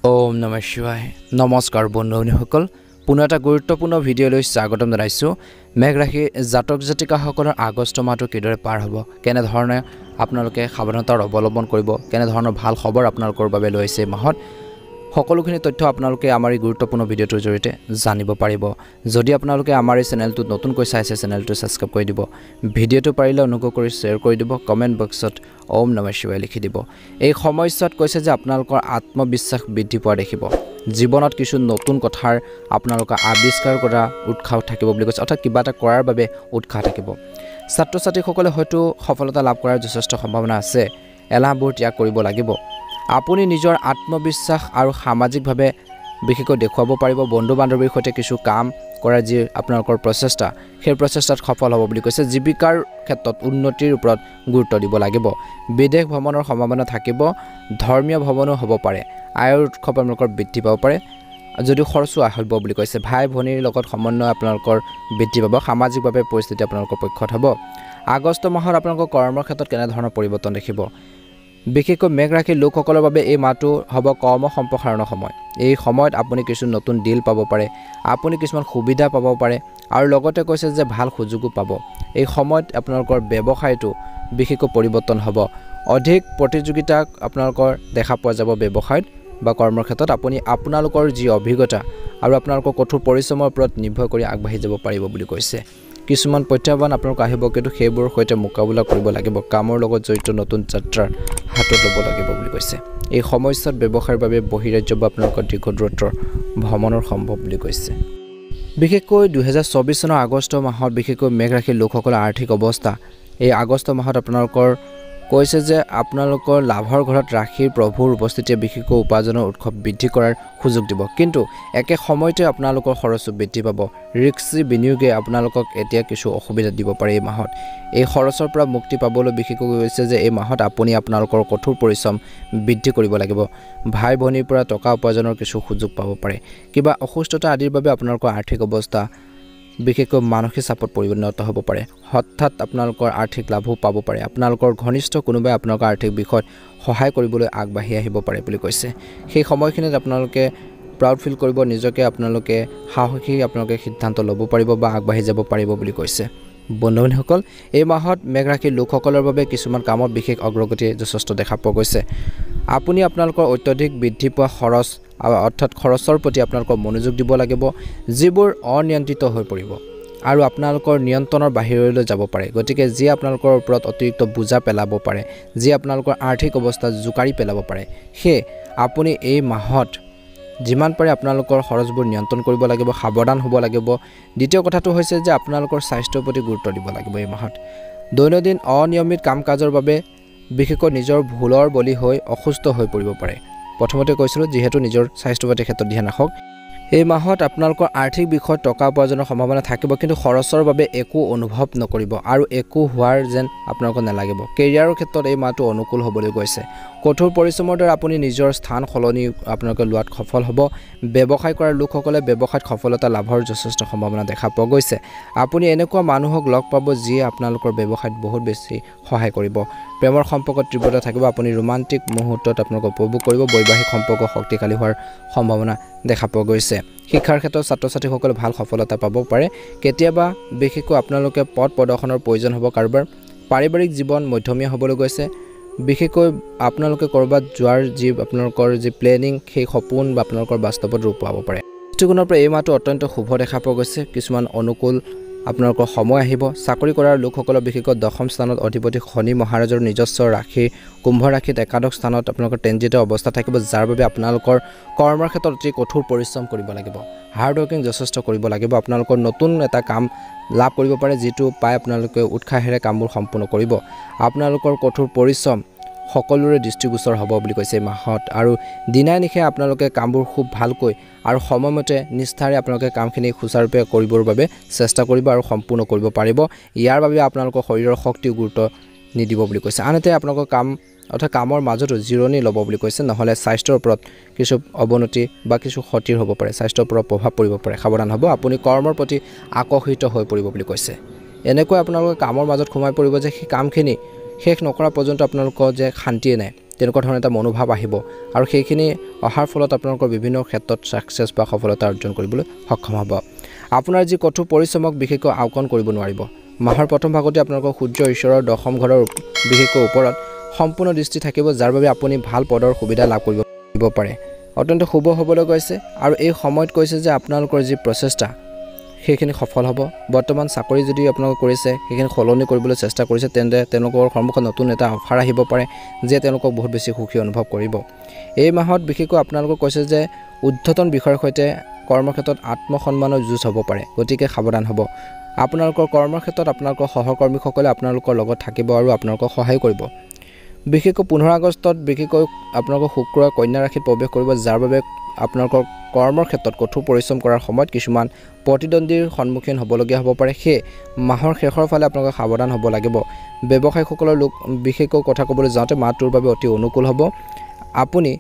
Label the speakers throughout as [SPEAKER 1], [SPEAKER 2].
[SPEAKER 1] ওম নমঃ শিৱায় নমস্কাৰ বন্ধুসকল পুনৰ এটা গুৰুত্বপূৰ্ণ ভিডিঅ'লৈ স্বাগতম জনাইছো মেঘ ৰাশি জাতক জাতিকাসকলৰ আগষ্ট মাহটো কিদৰে পাৰ হ'ব কেনে ধৰণে আপোনালোকে সাৱধানতাৰ অৱলম্বন কৰিব কেনে ধৰণৰ ভাল খবৰ আপোনালোকৰ বাবে লৈ আহিছে মাহত সকলোখিনি তথ্য আপোনালোকে আমাৰ এই গুৰুত্বপূৰ্ণ ভিডিঅ'টোৰ জৰিয়তে জানিব পাৰিব যদি আপোনালোকে আমাৰ এই চেনেলটো নতুনকৈ চাইছে চেনেলটো সাবস্ক্ৰাইব কৰি দিব ভিডিঅ'টো পাৰিলে অনুগ্ৰহ কৰি শ্বেয়াৰ কৰি দিব কমেন্ট বক্সত ওম নমঃ শিৱায় লিখি দিব এই সময়ছোৱাত কৈছে যে আপোনালোকৰ আত্মবিশ্বাস বৃদ্ধি পোৱা দেখিব জীৱনত কিছু নতুন কথাৰ আপোনালোকৰ আৱিষ্কাৰ কৰা উৎসাহ থাকিব বুলি কৈছে অৰ্থাৎ কিবা এটা কৰাৰ বাবে উৎসাহ থাকিব ছাত্ৰ ছাত্ৰীসকলে হয়তো সফলতা লাভ কৰাৰ যথেষ্ট সম্ভাৱনা আছে এলাহবোৰ ত্যাগ কৰিব লাগিব আপুনি নিজৰ আত্মবিশ্বাস আৰু সামাজিকভাৱে বিশেষকৈ দেখুৱাব পাৰিব বন্ধু বান্ধৱীৰ সৈতে কিছু কাম কৰাৰ যি আপোনালোকৰ প্ৰচেষ্টা সেই প্ৰচেষ্টাত সফল হ'ব বুলি কৈছে জীৱিকাৰ ক্ষেত্ৰত উন্নতিৰ ওপৰত গুৰুত্ব দিব লাগিব বিদেশ ভ্ৰমণৰ সম্ভাৱনা থাকিব ধৰ্মীয় ভ্ৰমণো হ'ব পাৰে আয়ৰ উৎস আপোনালোকৰ বৃদ্ধি পাব পাৰে যদি খৰচো আহিব বুলি কৈছে ভাই ভনীৰ লগত সমন্বয় আপোনালোকৰ বৃদ্ধি পাব সামাজিকভাৱে পৰিস্থিতি আপোনালোকৰ পক্ষত হ'ব আগষ্ট মাহত আপোনালোকৰ কৰ্মৰ ক্ষেত্ৰত কেনে ধৰণৰ পৰিৱৰ্তন দেখিব বিশেষকৈ মেঘ ৰাশিৰ লোকসকলৰ বাবে এই মাহটো হ'ব কৰ্ম সম্প্ৰসাৰণৰ সময় এই সময়ত আপুনি কিছু নতুন ডিল পাব পাৰে আপুনি কিছুমান সুবিধা পাব পাৰে আৰু লগতে কৈছে যে ভাল সুযোগো পাব এই সময়ত আপোনালোকৰ ব্যৱসায়টো বিশেষকৈ পৰিৱৰ্তন হ'ব অধিক প্ৰতিযোগিতা আপোনালোকৰ দেখা পোৱা যাব ব্যৱসায়ত বা কৰ্মৰ ক্ষেত্ৰত আপুনি আপোনালোকৰ যি অভিজ্ঞতা আৰু আপোনালোকৰ কঠোৰ পৰিশ্ৰমৰ ওপৰত নিৰ্ভৰ কৰি আগবাঢ়ি যাব পাৰিব বুলি কৈছে কিছুমান প্ৰত্যাহ্বান আপোনালোক আহিব কিন্তু সেইবোৰৰ সৈতে মোকাবিলা কৰিব লাগিব কামৰ লগত জড়িত নতুন যাত্ৰাৰ হাতত ল'ব লাগিব বুলি কৈছে এই সময়ছোৱাত ব্যৱসায়ৰ বাবে বহিৰাজ্য বা আপোনালোকৰ দীৰ্ঘ দূৰত্বৰ ভ্ৰমণৰ সম্ভৱ বুলি কৈছে বিশেষকৈ 2024 চনৰ আগষ্ট মাহত বিশেষকৈ মেঘ ৰাশিৰ লোকসকলৰ আৰ্থিক অৱস্থা এই আগষ্ট মাহত আপোনালোকৰ কৈছে যে আপোনালোকৰ লাভৰ ঘৰত ৰাশিৰ প্ৰভুৰ উপস্থিতিয়ে বিশেষকৈ উপাৰ্জনৰ উৎস বৃদ্ধি কৰাৰ সুযোগ দিব কিন্তু একে সময়তে আপোনালোকৰ খৰচো বৃদ্ধি পাব ৰিস্কি বিনিয়োগে আপোনালোকক এতিয়া কিছু অসুবিধা দিব পাৰে এই মাহত এই খৰচৰ পৰা মুক্তি পাবলৈ বিশেষকৈ কৈছে যে এই মাহত আপুনি আপোনালোকৰ কঠোৰ পৰিশ্ৰম বৃদ্ধি কৰিব লাগিব ভাই ভনীৰ পৰা টকা উপাৰ্জনৰ কিছু সুযোগ পাব পাৰে কিবা অসুস্থতা আদিৰ বাবে আপোনালোকৰ আৰ্থিক অৱস্থা বিশেষকৈ মানসিক চাপত পৰিণত হ'ব পাৰে হঠাৎ আপোনালোকৰ আৰ্থিক লাভো পাব পাৰে আপোনালোকৰ ঘনিষ্ঠ কোনোবাই আপোনালোকৰ আৰ্থিক বিষয়ত সহায় কৰিবলৈ আগবাঢ়ি আহিব পাৰে বুলি কৈছে সেই সময়খিনিত আপোনালোকে প্ৰাউড ফিল কৰিব নিজকে আপোনালোকে সাহসী আপোনালোকে সিদ্ধান্ত ল'ব পাৰিব বা আগবাঢ়ি যাব পাৰিব বুলি কৈছে বন্ধুসকল এই মাহত মেঘ ৰাশিৰ লোকসকলৰ বাবে কিছুমান কামত বিশেষ অগ্ৰগতি যথেষ্ট দেখা পোৱা গৈছে আপুনি আপোনালোকৰ অত্যধিক বৃদ্ধি পোৱা খৰচ অৰ্থাৎ খৰচৰ প্ৰতি আপোনালোকৰ মনোযোগ দিব লাগিব যিবোৰ অনিয়ন্ত্ৰিত হৈ পৰিব আৰু আপোনালোকৰ নিয়ন্ত্ৰণৰ বাহিৰলৈ যাব পাৰে গতিকে যি আপোনালোকৰ ওপৰত অতিৰিক্ত বোজা পেলাব পাৰে যি আপোনালোকৰ আৰ্থিক অৱস্থা জোকাৰি পেলাব পাৰে সেই আপুনি এই মাহত যিমান পাৰে আপোনালোকৰ খৰচবোৰ নিয়ন্ত্ৰণ কৰিব লাগিব সাৱধান হ'ব লাগিব দ্বিতীয় কথাটো হৈছে যে আপোনালোকৰ স্বাস্থ্যৰ প্ৰতি গুৰুত্ব দিব লাগিব এই মাহত দৈনন্দিন অনিয়মিত কাম-কাজৰ বাবে বিশেষকৈ নিজৰ ভুলৰ বলি হৈ অসুস্থ হৈ পৰিব পাৰে প্ৰথমতে কৈছিলোঁ যিহেতু নিজৰ স্বাস্থ্যৰ প্ৰতি ক্ষেত্ৰত ধ্যান ৰাখক এই মাহত আপোনালোকৰ আৰ্থিক বিষয়ত টকা উপাৰ্জনৰ সম্ভাৱনা থাকিব কিন্তু খৰচৰ বাবে একো অনুভৱ নকৰিব আৰু একো হোৱাৰ যেন আপোনালোকক নালাগিব কেৰিয়াৰৰ ক্ষেত্ৰত এই মাহটো অনুকূল হ'বলৈ গৈছে কঠোৰ পৰিশ্ৰমৰ দ্বাৰা আপুনি নিজৰ স্থান সলনি আপোনালোকে লোৱাত সফল হ'ব ব্যৱসায় কৰাৰ লোকসকলে ব্যৱসায়ত সফলতা লাভৰ যথেষ্ট সম্ভাৱনা দেখা পোৱা গৈছে আপুনি এনেকুৱা মানুহক লগ পাব যিয়ে আপোনালোকৰ ব্যৱসায়ত বহুত বেছি সহায় কৰিব প্ৰেমৰ সম্পৰ্কত তীব্ৰতা থাকিব আপুনি ৰোমান্টিক মুহূৰ্তত আপোনালোক উপভোগ কৰিব বৈবাহিক সম্পৰ্ক শক্তিশালী হোৱাৰ সম্ভাৱনা দেখা পোৱা গৈছে শিক্ষাৰ ক্ষেত্ৰত ছাত্ৰ ছাত্ৰীসকলে ভাল সফলতা পাব পাৰে কেতিয়াবা বিশেষকৈ আপোনালোকে পদ প্ৰদৰ্শনৰ প্ৰয়োজন হ'ব কাৰোবাৰ পাৰিবাৰিক জীৱন মধ্যমীয়া হ'বলৈ গৈছে বিশেষকৈ আপোনালোকে কৰবাত যোৱাৰ যি আপোনালোকৰ যি প্লেনিং সেই সপোন বা আপোনালোকৰ বাস্তৱত ৰূপ পাব পাৰে দৃষ্টিকোণৰ পৰা এই মাহটো অত্যন্ত শুভ দেখা পোৱা গৈছে কিছুমান অনুকূল আপোনালোকৰ সময় আহিব চাকৰি কৰাৰ লোকসকলৰ বিশেষকৈ দশম স্থানত অধিপতি শনি মহাৰাজৰ নিজস্ব ৰাশি কুম্ভ ৰাশিত একাদশ স্থানত আপোনালোকৰ ট্ৰেনজিটৰ অৱস্থা থাকিব যাৰ বাবে আপোনালোকৰ কৰ্মৰ ক্ষেত্ৰত অতি কঠোৰ পৰিশ্ৰম কৰিব লাগিব হাৰ্ড ৱৰ্কিং যথেষ্ট কৰিব লাগিব আপোনালোকৰ নতুন এটা কাম লাভ কৰিব পাৰে যিটো পাই আপোনালোকে উৎসাহেৰে কামবোৰ সম্পূৰ্ণ কৰিব আপোনালোকৰ কঠোৰ পৰিশ্ৰম সকলোৰে দৃষ্টিগোচৰ হ'ব বুলি কৈছে মাহত আৰু দিনাই নিশে আপোনালোকে কামবোৰ খুব ভালকৈ আৰু সময়মতে নিষ্ঠাৰে আপোনালোকে কামখিনি সুচাৰুৰূপে কৰিবৰ বাবে চেষ্টা কৰিব আৰু সম্পূৰ্ণ কৰিব পাৰিব ইয়াৰ বাবে আপোনালোকৰ শৰীৰৰ শক্তি গুৰুত্ব নিদিব বুলি কৈছে আনহাতে আপোনালোকৰ কাম অৰ্থাৎ কামৰ মাজতো জিৰণি ল'ব বুলি কৈছে নহ'লে স্বাস্থ্যৰ ওপৰত কিছু অৱনতি বা কিছু ক্ষতিৰ হ'ব পাৰে স্বাস্থ্যৰ ওপৰত প্ৰভাৱ পৰিব পাৰে সাৱধান হ'ব আপুনি কৰ্মৰ প্ৰতি আকৰ্ষিত হৈ পৰিব বুলি কৈছে এনেকৈ আপোনালোকে কামৰ মাজত সোমাই পৰিব যে সেই কামখিনি শেষ নকৰা পৰ্যন্ত আপোনালোকৰ যে শান্তিয়ে নাই তেনেকুৱা ধৰণৰ এটা মনোভাৱ আহিব আৰু সেইখিনি অহাৰ ফলত আপোনালোকৰ বিভিন্ন ক্ষেত্ৰত সাকসেছ বা সফলতা অৰ্জন কৰিবলৈ সক্ষম হ'ব আপোনাৰ যি কঠোৰ পৰিশ্ৰমক বিশেষকৈ আওকণ কৰিব নোৱাৰিব মাহৰ প্ৰথম ভাগতে আপোনালোকৰ সূৰ্য ঈশ্বৰৰ দশম ঘৰৰ বিশেষকৈ ওপৰত সম্পূৰ্ণ দৃষ্টি থাকিব যাৰ বাবে আপুনি ভাল পদৰ সুবিধা লাভ কৰিব পাৰে অত্যন্ত শুভ হ'বলৈ গৈছে আৰু এই সময়ত কৈছে যে আপোনালোকৰ যি প্ৰচেষ্টা সেইখিনি সফল হ'ব বৰ্তমান চাকৰি যদি আপোনালোকে কৰিছে সেইখিনি সলনি কৰিবলৈ চেষ্টা কৰিছে তেন্তে তেওঁলোকৰ সন্মুখত নতুন এটা অফাৰ আহিব পাৰে যে তেওঁলোকক বহুত বেছি সুখী অনুভৱ কৰিব এই মাহত বিশেষকৈ আপোনালোকক কৈছে যে উদ্ধতন বিষয়ৰ সৈতে কৰ্মক্ষেত্ৰত আত্মসন্মানৰ যুঁজ হ'ব পাৰে গতিকে সাৱধান হ'ব আপোনালোকৰ কৰ্মক্ষেত্ৰত আপোনালোকৰ সহকৰ্মীসকলে আপোনালোকৰ লগত থাকিব আৰু আপোনালোকক সহায় কৰিব বিশেষকৈ 15 আগষ্টত বিশেষকৈ আপোনালোকৰ শুক্ৰই কন্যা ৰাশিত প্ৰৱেশ কৰিব যাৰ বাবে আপোনালোকৰ কৰ্মৰ ক্ষেত্ৰত কঠোৰ পৰিশ্ৰম কৰাৰ সময়ত কিছুমান প্ৰতিদ্বন্দ্বীৰ সন্মুখীন হ'বলগীয়া হ'ব পাৰে সেই মাহৰ শেষৰ ফালে আপোনালোকে সাৱধান হ'ব লাগিব ব্যৱসায়ীসকলৰ লোক বিশেষকৈ কথা ক'বলৈ যাওঁতে মাহটোৰ বাবে অতি অনুকূল হ'ব আপুনি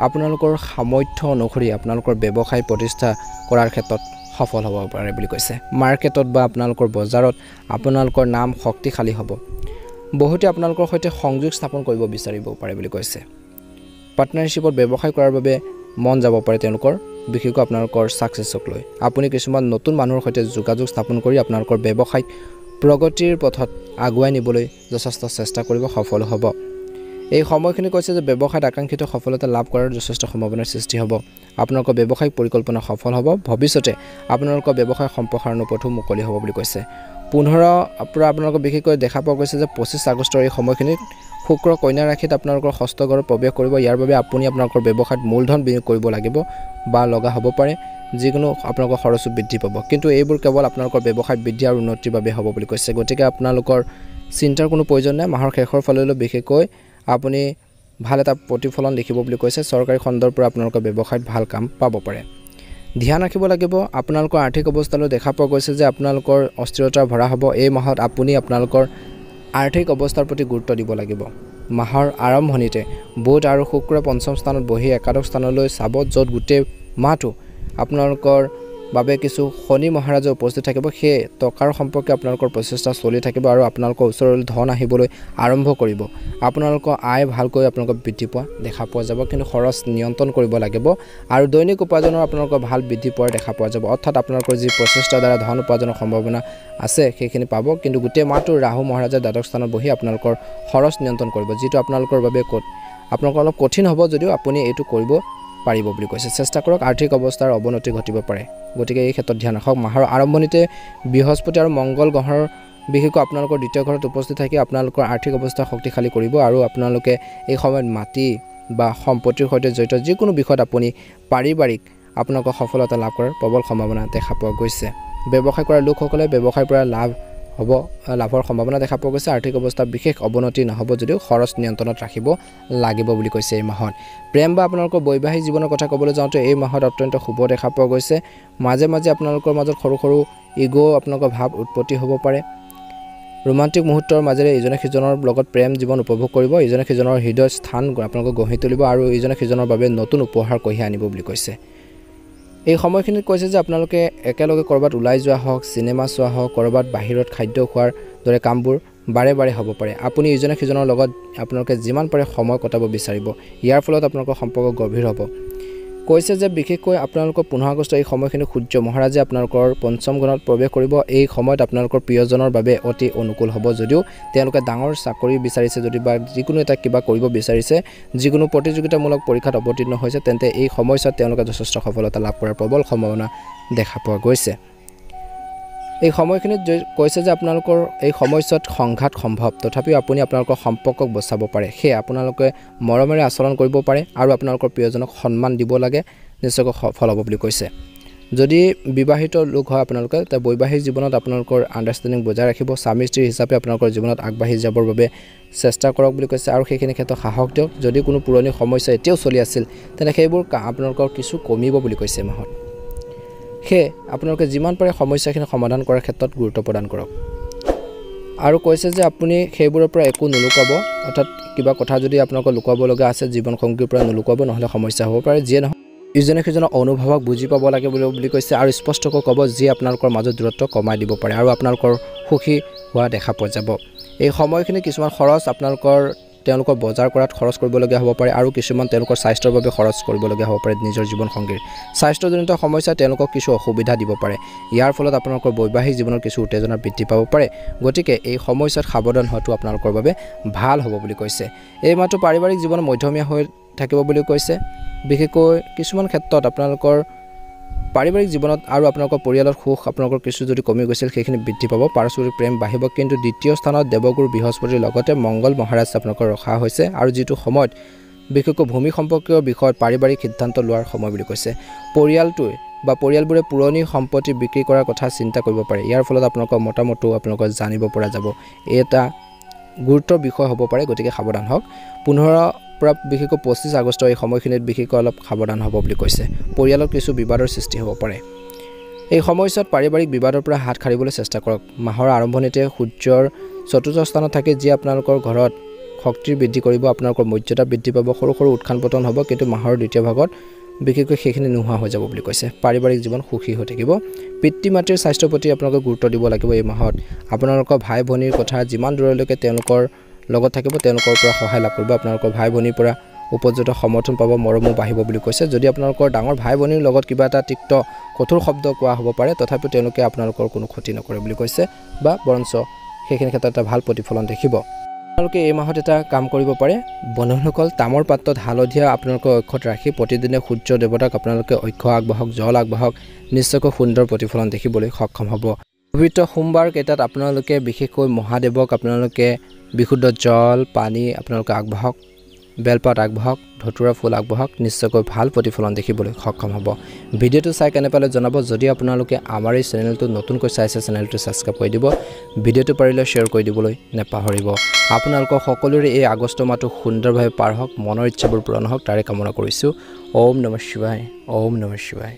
[SPEAKER 1] আপোনালোকৰ সামৰ্থ্য অনুসৰি আপোনালোকৰ ব্যৱসায় প্ৰতিষ্ঠা কৰাৰ ক্ষেত্ৰত সফল হ'ব পাৰে বুলি কৈছে মাৰ্কেটত বা আপোনালোকৰ বজাৰত আপোনালোকৰ নাম শক্তিশালী হ'ব বহুতে আপোনালোকৰ সৈতে সংযোগ স্থাপন কৰিব বিচাৰিব পাৰে বুলি কৈছে পাৰ্টনাৰশ্বিপত ব্যৱসায় কৰাৰ বাবে মন যাব পাৰে তেওঁলোকৰ বিশেষকৈ আপোনালোকৰ সাকসেছক লৈ আপুনি কিছুমান নতুন মানুহৰ সৈতে যোগাযোগ স্থাপন কৰি আপোনালোকৰ ব্যৱসায়িক প্ৰগতিৰ পথত আগুৱাই নিবলৈ যথেষ্ট চেষ্টা কৰিব সফল হ'ব এই সময়খিনি কৈছে যে ব্যৱসায়ত আকাংক্ষিত সফলতা লাভ কৰাৰ যথেষ্ট সম্ভাৱনাৰ সৃষ্টি হ'ব আপোনালোকৰ ব্যৱসায়িক পৰিকল্পনা সফল হ'ব ভৱিষ্যতে আপোনালোকৰ ব্যৱসায় সম্প্ৰসাৰণৰ পথো মুকলি হ'ব বুলি কৈছে 15 পৰা আপোনালোকৰ বিশেষকৈ দেখা পোৱা গৈছে যে 25 আগষ্টৰ এই সময়খিনিত শুক্ৰ কন্যা ৰাশিত আপোনালোকৰ ষষ্ঠ ঘৰত প্ৰৱেশ কৰিব ইয়াৰ বাবে আপুনি আপোনালোকৰ ব্যৱসায়ত মূলধন বিনিয়োগ কৰিব লাগিব বা লগা হ'ব পাৰে যিকোনো আপোনালোকৰ খৰচ বৃদ্ধি পাব কিন্তু এইবোৰ কেৱল আপোনালোকৰ ব্যৱসায় বৃদ্ধি আৰু উন্নতিৰ বাবে হ'ব বুলি কৈছে গতিকে আপোনালোকৰ চিন্তাৰ কোনো প্ৰয়োজন নাই মাহৰ শেষৰ ফাললৈ বিশেষকৈ আপুনি ভাল এটা প্ৰতিফলন দেখিব বুলি কৈছে চৰকাৰী খণ্ডৰ পৰা আপোনালোকৰ ব্যৱসায়ত ভাল কাম পাব পাৰে ধ্যান ৰাখিব লাগিব আপোনালোকৰ আৰ্থিক অৱস্থালৈ দেখা পোৱা গৈছে যে আপোনালোকৰ অস্থিৰতা ভৰা হ'ব এই মাহত আপুনি আপোনালোকৰ আৰ্থিক অৱস্থাৰ প্ৰতি গুৰুত্ব দিব লাগিব মাহৰ আৰম্ভণিতে বুধ আৰু শুক্ৰ পঞ্চম স্থানত বহি একাদশ স্থানলৈ চাব য'ত গোটেই মাহটো আপোনালোকৰ বাবে কিছু শনি মহাৰাজে উপস্থিত থাকিব সেই টকাৰ সম্পৰ্কে আপোনালোকৰ প্ৰচেষ্টা চলি থাকিব আৰু আপোনালোকৰ ওচৰলৈ ধন আহিবলৈ আৰম্ভ কৰিব আপোনালোকৰ আয় ভালকৈ আপোনালোকৰ বৃদ্ধি পোৱা দেখা পোৱা যাব কিন্তু খৰচ নিয়ন্ত্ৰণ কৰিব লাগিব আৰু দৈনিক উপাৰ্জনৰ আপোনালোকৰ ভাল বৃদ্ধি পোৱা দেখা পোৱা যাব অৰ্থাৎ আপোনালোকৰ যি প্ৰচেষ্টাৰ দ্বাৰা ধন উপাৰ্জনৰ সম্ভাৱনা আছে সেইখিনি পাব কিন্তু গোটেই মাহটো ৰাহু মহাৰাজে দ্বাদশ স্থানত বহি আপোনালোকৰ খৰচ নিয়ন্ত্ৰণ কৰিব যিটো আপোনালোকৰ বাবে আপোনালোকৰ অলপ কঠিন হ'ব যদিও আপুনি এইটো কৰিব পাৰিব বুলি কৈছে চেষ্টা কৰক আৰ্থিক অৱস্থাৰ অৱনতি ঘটিব পাৰে গতিকে এই ক্ষেত্ৰত ধ্যান ৰাখক মাহৰ আৰম্ভণিতে বৃহস্পতি আৰু মংগল গ্ৰহৰ বিশেষকৈ আপোনালোকৰ দ্বিতীয় ঘৰত উপস্থিত থাকি আপোনালোকৰ আৰ্থিক অৱস্থা শক্তিশালী কৰিব আৰু আপোনালোকে এই সময়ত মাটি বা সম্পত্তিৰ সৈতে জড়িত যিকোনো বিষয়ত আপুনি পাৰিবাৰিক আপোনালোকৰ সফলতা লাভ কৰাৰ প্ৰবল সম্ভাৱনা দেখা পোৱা গৈছে ব্যৱসায় কৰা লোকসকলে ব্যৱসায়ৰ পৰা লাভৰ সম্ভাৱনা দেখা পোৱা গৈছে আৰ্থিক অৱস্থা বিশেষ অৱনতি নহ'ব যদিও খৰচ নিয়ন্ত্ৰণত ৰাখিব লাগিব বুলি কৈছে এই মাহত প্ৰেম বা আপোনালোকৰ বৈবাহিক জীৱনৰ কথা ক'বলৈ যাওঁতে এই মাহত অত্যন্ত শুভ দেখা পোৱা গৈছে মাজে মাজে আপোনালোকৰ মাজত সৰু সৰু ইগো আপোনালোকৰ ভাৱ উৎপত্তি হ'ব পাৰে ৰোমান্টিক মুহূৰ্তৰ মাজেৰে ইজনে সিজনৰ লগত প্ৰেম জীৱন উপভোগ কৰিব ইজনে সিজনৰ হৃদয় স্থান আপোনালোকক গঢ়ি তুলিব আৰু ইজনে সিজনৰ বাবে নতুন উপহাৰ কঢ়িয়াই আনিব বুলি কৈছে এই সময়খিনিত কৈছে যে আপোনালোকে একেলগে কৰবাত ওলাই যোৱা হওক সিনেমা চোৱা হওক কৰবাত বাহিৰত খাদ্য খোৱাৰ দৰে কামবোৰ বাৰে বাৰে হ'ব পাৰে আপুনি ইজনে সিজনৰ লগত আপোনালোকে যিমান পাৰে সময় কটাব বিচাৰিব ইয়াৰ ফলত আপোনালোকৰ সম্পৰ্ক গভীৰ হ'ব কৈছে যে বিশেষকৈ আপোনালোকৰ 15 আগষ্ট এই সময়খিনি সূৰ্য মহাৰাজে আপোনালোকৰ পঞ্চম ঘৰত প্ৰৱেশ কৰিব এই সময়ত আপোনালোকৰ প্ৰিয়জনৰ বাবে অতি অনুকূল হ'ব যদিও তেওঁলোকে ডাঙৰ চাকৰি বিচাৰিছে যদি বা যিকোনো এটা কিবা কৰিব বিচাৰিছে যিকোনো প্ৰতিযোগিতামূলক পৰীক্ষাত অৱতীৰ্ণ হৈছে তেন্তে এই সময়ছোৱাত তেওঁলোকে যথেষ্ট সফলতা লাভ কৰাৰ প্ৰবল সম্ভাৱনা দেখা পোৱা গৈছে এই সময়খিনিত কৈছে যে আপোনালোকৰ এই সময়ছোৱাত সংঘাত সম্ভৱ তথাপিও আপুনি আপোনালোকৰ সম্পৰ্কক বচাব পাৰে সেই আপোনালোকে মৰমেৰে আচৰণ কৰিব পাৰে আৰু আপোনালোকৰ প্ৰিয়জনক সন্মান দিব লাগে নিশ্চয়কৈ সফল হ'ব বুলি কৈছে যদি বিবাহিত লোক হয় আপোনালোকে তে বৈবাহিক জীৱনত আপোনালোকৰ আন্ডাৰষ্টেণ্ডিং বজাই ৰাখিব স্বামী স্ত্ৰী হিচাপে আপোনালোকৰ জীৱনত আগবাঢ়ি যাবৰ বাবে চেষ্টা কৰক বুলি কৈছে আৰু সেইখিনি ক্ষেত্ৰত সাহস দিয়ক যদি কোনো পুৰণি সমস্যা এতিয়াও চলি আছিল তেনে সেইবোৰ আপোনালোকৰ কিছু কমিব বুলি কৈছে মাহত হে আপোনালোকে যিমান পাৰে সমস্যাখিনি সমাধান কৰাৰ ক্ষেত্ৰত গুৰুত্ব প্ৰদান কৰক আৰু কৈছে যে আপুনি সেইবোৰৰ পৰা একো নুলুকাব অৰ্থাৎ কিবা কথা যদি আপোনালোকৰ লুকাব লগা আছে জীৱন সংগীৰ পৰা নুলুকাব নহলে সমস্যা হ'ব পাৰে যিয়ে নহয় ইজনে সিজনৰ অনুভৱক বুজি পাব লাগে বুলি কৈছে আৰু স্পষ্টকৈ ক'ব যি আপোনালোকৰ মাজত দূৰত্ব কমাই দিব পাৰে আৰু আপোনালোকৰ সুখী হোৱা দেখা পোৱা যাব এই সময়খিনি কিছুমান খৰচ আপোনালোকৰ তেওঁলোকৰ বজাৰ কৰাত খৰচ কৰিবলগীয়া হ'ব পাৰে আৰু কিছুমান তেওঁলোকৰ স্বাস্থ্যৰ বাবে খৰচ কৰিবলগীয়া হ'ব পাৰে নিজৰ জীৱন সংগীৰ স্বাস্থ্যজনিত সমস্যা তেওঁলোকক কিছু অসুবিধা দিব পাৰে ইয়াৰ ফলত আপোনালোকৰ বৈবাহিক জীৱনৰ কিছু উত্তেজনা বৃদ্ধি পাব পাৰে গতিকে এই সমস্যাত সাৱধান হোৱাটো আপোনালোকৰ বাবে ভাল হ'ব বুলি কৈছে এই মাত্ৰ পাৰিবাৰিক জীৱন মধ্যমীয়া হৈ থাকিব বুলি কৈছে বিশেষকৈ কিছুমান ক্ষেত্ৰত আপোনালোকৰ পাৰিবাৰিক জীৱনত আৰু আপোনালোকৰ পৰিয়ালৰ সুখ আপোনালোকৰ কিছু যদি কমি গৈছিল সেইখিনি বৃদ্ধি পাব পাৰস্পৰিক প্ৰেম বাঢ়িব কিন্তু দ্বিতীয় স্থানত দেৱগুৰু বৃহস্পতিৰ লগতে মংগল মহাৰাজ আপোনালোকৰ ৰখা হৈছে আৰু যিটো সময়ত বিশেষকৈ ভূমি সম্পৰ্কীয় বিষয়ত পাৰিবাৰিক সিদ্ধান্ত লোৱাৰ সময় বুলি কৈছে পৰিয়ালটোৱে বা পৰিয়ালবোৰে পুৰণি সম্পত্তি বিক্ৰী কৰাৰ কথা চিন্তা কৰিব পাৰে ইয়াৰ ফলত আপোনালোকৰ মতামতো আপোনালোকৰ জানিব পৰা যাব এটা গুৰুত্বৰ বিষয় হ'ব পাৰে গতিকে সাৱধান হওক 15 পৰা বিশেষকৈ 25 আগষ্ট এই সময়খিনিত বিশেষকৈ অলপ সাৱধান হ'ব বুলি কৈছে পৰিয়ালৰ কিছু বিবাদৰ সৃষ্টি হ'ব পাৰে এই সময়ছোৱাত পাৰিবাৰিক বিবাদৰ পৰা হাত সাৰিবলৈ চেষ্টা কৰক মাহৰ আৰম্ভণিতে সূৰ্যৰ চতুৰ্থ স্থানত থাকে যি আপোনালোকৰ ঘৰত শক্তিৰ বৃদ্ধি কৰিব আপোনালোকৰ মৰ্যাদা বৃদ্ধি পাব সৰু সৰু উত্থান পতন হ'ব কিন্তু মাহৰ দ্বিতীয় ভাগত বিশেষকৈ সেইখিনি নোহোৱা হৈ যাব বুলি কৈছে পাৰিবাৰিক জীৱন সুখী হৈ থাকিব পিতৃ মাতৃৰ স্বাস্থ্যৰ প্ৰতি আপোনালোকে গুৰুত্ব দিব লাগিব এই মাহত আপোনালোকৰ ভাই ভনীৰ কথা যিমান দূৰলৈকে তেওঁলোকৰ লগত থাকিব তেওঁলোকৰ পৰা সহায় লাভ কৰিব আপোনালোকৰ ভাই ভনীৰ পৰা উপযুক্ত সমৰ্থন পাব মৰমো বাঢ়িব বুলি কৈছে যদি আপোনালোকৰ ডাঙৰ ভাই ভনীৰ লগত কিবা এটা তিক্ত কঠোৰ শব্দ কোৱা হ'ব পাৰে তথাপিও তেওঁলোকে আপোনালোকৰ কোনো ক্ষতি নকৰে বুলি কৈছে বা বৰঞ্চ সেইখিনি ক্ষেত্ৰত এটা ভাল প্ৰতিফলন দেখিব আপোনালোকে এই মাহত এটা কাম কৰিব পাৰে বন্ধুসকল তামৰ পাত্ৰত হালধীয়া আপোনালোকে অক্ষত ৰাখি প্ৰতিদিনে সূৰ্য দেৱতাক আপোনালোকে অক্ষ আগবাহক জল আগবাহক নিশ্চয়কৈ সুন্দৰ প্ৰতিফলন দেখিবলৈ সক্ষম হ'ব পবিত্ৰ সোমবাৰ কেইটাত আপোনালোকে বিশেষকৈ মহাদেৱক আপোনালোকে বিশুদ্ধ জল পানী আপোনালোকে আগবাহক বেলপাত আগবাহক ধতুৰা ফুল আগবাহক নিশ্চয়কৈ ভাল প্ৰতিফলন দেখিবলৈ সক্ষম হ'ব ভিডিঅ'টো চাই কেনে পালে জনাব যদি আপোনালোকে আমাৰ এই চেনেলটো নতুনকৈ চাইছে চেনেলটো সাবস্ক্ৰাইব কৰি দিব ভিডিঅ'টো পাৰিলে শ্বেয়াৰ কৰি দিবলৈ নেপাহৰিব আপোনালোকৰ সকলোৰে এই আগষ্ট মাহটো সুন্দৰভাৱে পাৰ হওক মনৰ ইচ্ছাবোৰ পূৰণ হওক তাৰে কামনা কৰিছোঁ ওম নমঃ শিৱায় ওম নমঃ শিৱায়